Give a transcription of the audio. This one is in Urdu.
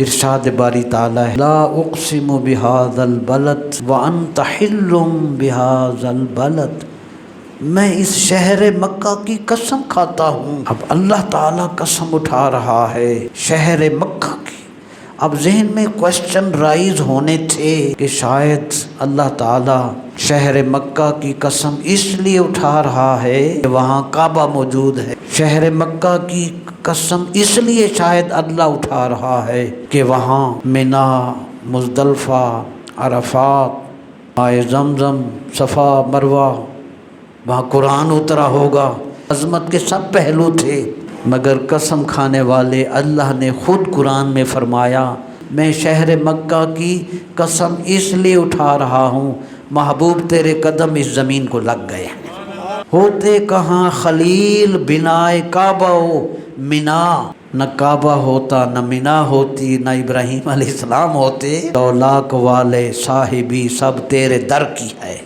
ارشاد باری تعالیٰ ہے لا اقسم بہذا البلد وانت حل بہذا البلد، میں اس شہر مکہ کی قسم کھاتا ہوں۔ اب اللہ تعالیٰ قسم اٹھا رہا ہے شہر مکہ کی۔ اب ذہن میں کوشچن رائز ہونے تھے کہ شاید اللہ تعالیٰ شہر مکہ کی قسم اس لیے اٹھا رہا ہے کہ وہاں کعبہ موجود ہے، شہر مکہ کی قسم اس لیے شاید اللہ اٹھا رہا ہے کہ وہاں منا، مزدلفہ، عرفات، مائے زمزم، صفا مروہ، وہاں قرآن اترا ہوگا، عظمت کے سب پہلو تھے۔ مگر قسم کھانے والے اللہ نے خود قرآن میں فرمایا میں شہر مکہ کی قسم اس لیے اٹھا رہا ہوں محبوب تیرے قدم اس زمین کو لگ گئے، ہوتے کہاں خلیل بنائے کعبہ و منا، نہ کعبہ ہوتا نہ منا ہوتی نہ ابراہیم علیہ السلام ہوتے، تو لاکھ والے صاحبی سب تیرے در کی ہے۔